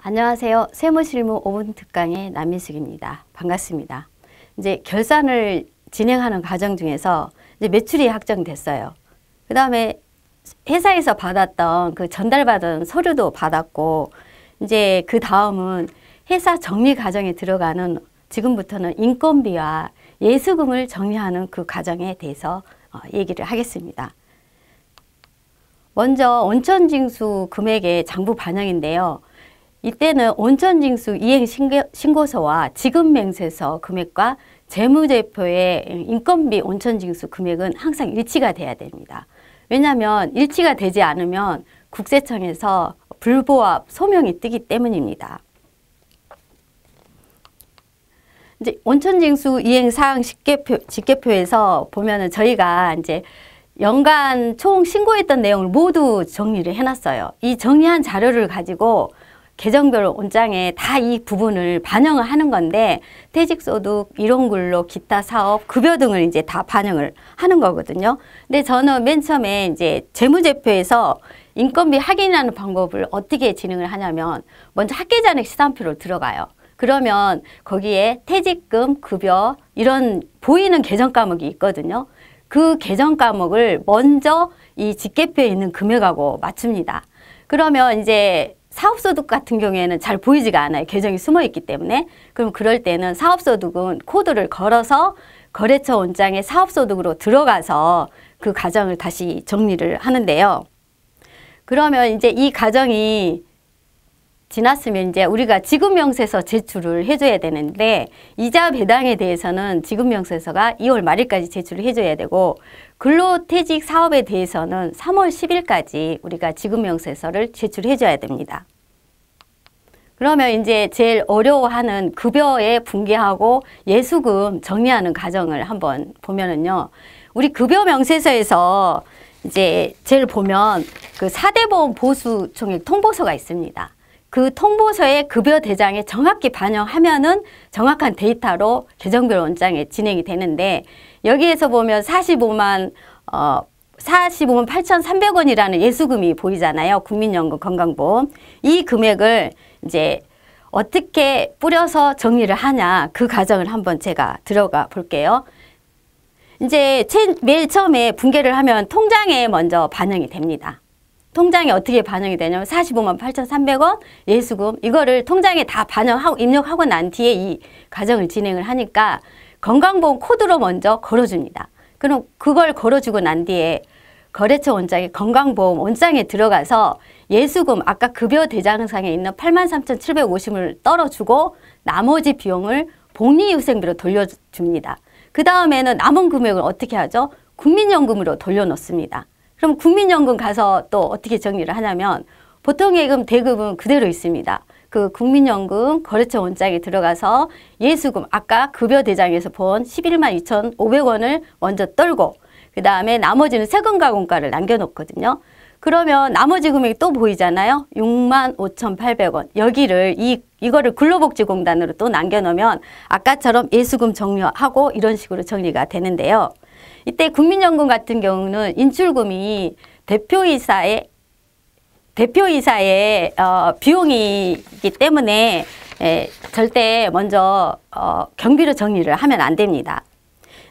안녕하세요. 세무실무 5분 특강의 남민숙입니다. 반갑습니다. 이제 결산을 진행하는 과정 중에서 이제 매출이 확정됐어요. 그 다음에 회사에서 받았던 그 전달받은 서류도 받았고, 이제 그 다음은 회사 정리 과정에 들어가는 지금부터는 인건비와 예수금을 정리하는 그 과정에 대해서 얘기를 하겠습니다. 먼저 온천징수 금액의 장부 반영인데요. 이때는 온천징수 이행신고서와 지급명세서 금액과 재무제표의 인건비 온천징수 금액은 항상 일치가 돼야 됩니다. 왜냐하면 일치가 되지 않으면 국세청에서 불부합 소명이 뜨기 때문입니다. 이제 온천징수 이행사항 직계표에서 보면은 저희가 이제 연간 총 신고했던 내용을 모두 정리를 해놨어요. 이 정리한 자료를 가지고 계정별 온장에 다 이 부분을 반영을 하는 건데, 퇴직소득, 일용근로, 기타 사업, 급여 등을 이제 다 반영을 하는 거거든요. 근데 저는 맨 처음에 이제 재무제표에서 인건비 확인하는 방법을 어떻게 진행을 하냐면, 먼저 학계잔액 시산표로 들어가요. 그러면 거기에 퇴직금, 급여 이런 보이는 계정 과목이 있거든요. 그 계정 과목을 먼저 이 직계표에 있는 금액하고 맞춥니다. 그러면 이제 사업소득 같은 경우에는 잘 보이지가 않아요. 계정이 숨어 있기 때문에. 그럼 그럴 때는 사업소득은 코드를 걸어서 거래처 온장에 사업소득으로 들어가서 그 과정을 다시 정리를 하는데요. 그러면 이제 이 과정이 지났으면 이제 우리가 지급명세서 제출을 해줘야 되는데, 이자 배당에 대해서는 지급명세서가 2월 말일까지 제출을 해줘야 되고, 근로퇴직 사업에 대해서는 3월 10일까지 우리가 지급명세서를 제출해줘야 됩니다. 그러면 이제 제일 어려워하는 급여에 분개하고 예수금 정리하는 과정을 한번 보면은요, 우리 급여명세서에서 이제 제일 보면 그 4대 보험 보수 총액 통보서가 있습니다. 그 통보서의 급여 대장에 정확히 반영하면은 정확한 데이터로 계정별 원장에 진행이 되는데, 여기에서 보면 45만 8,300원이라는 예수금이 보이잖아요. 국민연금 건강보험. 이 금액을 이제 어떻게 뿌려서 정리를 하냐, 그 과정을 한번 제가 들어가 볼게요. 이제 맨 처음에 분개를 하면 통장에 먼저 반영이 됩니다. 통장에 어떻게 반영이 되냐면 45만 8,300원 예수금, 이거를 통장에 다 반영하고 입력하고 난 뒤에 이 과정을 진행을 하니까 건강보험 코드로 먼저 걸어줍니다. 그럼 그걸 걸어주고 난 뒤에 거래처 원장에 건강보험 원장에 들어가서 예수금, 아까 급여 대장상에 있는 83,750을 떨어주고 나머지 비용을 복리후생비로 돌려줍니다. 그 다음에는 남은 금액을 어떻게 하죠? 국민연금으로 돌려놓습니다. 그럼 국민연금 가서 또 어떻게 정리를 하냐면, 보통예금, 대금은 그대로 있습니다. 그 국민연금 거래처 원장에 들어가서 예수금, 아까 급여 대장에서 본 11만 2,500원을 먼저 떨고, 그 다음에 나머지는 세금가공가를 남겨놓거든요. 그러면 나머지 금액이 또 보이잖아요. 6만 5,800원. 여기를 이거를 근로복지공단으로 또 남겨놓으면 아까처럼 예수금 정리하고 이런 식으로 정리가 되는데요. 이때 국민연금 같은 경우는 인출금이 대표이사의 비용이기 때문에 절대 먼저 경비로 정리를 하면 안 됩니다.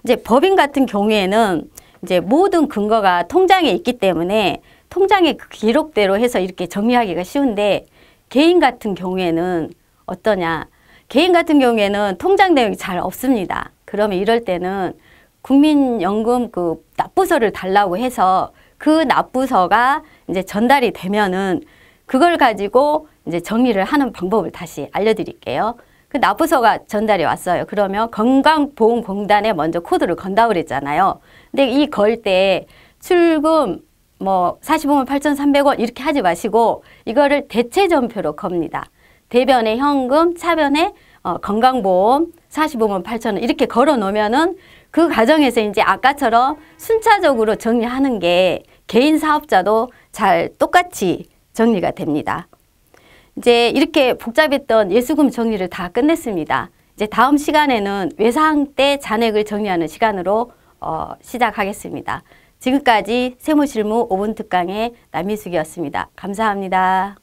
이제 법인 같은 경우에는 이제 모든 근거가 통장에 있기 때문에 통장의 그 기록대로 해서 이렇게 정리하기가 쉬운데, 개인 같은 경우에는 어떠냐? 개인 같은 경우에는 통장 내용이 잘 없습니다. 그러면 이럴 때는 국민연금 그 납부서를 달라고 해서 그 납부서가 이제 전달이 되면은 그걸 가지고 이제 정리를 하는 방법을 다시 알려드릴게요. 그 납부서가 전달이 왔어요. 그러면 건강보험공단에 먼저 코드를 건다고 그랬잖아요. 근데 이 걸 때 출금 뭐 45만 8,300원 이렇게 하지 마시고 이거를 대체전표로 겁니다. 대변에 현금, 차변에 건강보험 45만 8,000원 이렇게 걸어 놓으면은 그 과정에서 이제 아까처럼 순차적으로 정리하는 게 개인 사업자도 잘 똑같이 정리가 됩니다. 이제 이렇게 복잡했던 예수금 정리를 다 끝냈습니다. 이제 다음 시간에는 외상 때 잔액을 정리하는 시간으로 시작하겠습니다. 지금까지 세무실무 5분 특강의 남민숙이었습니다. 감사합니다.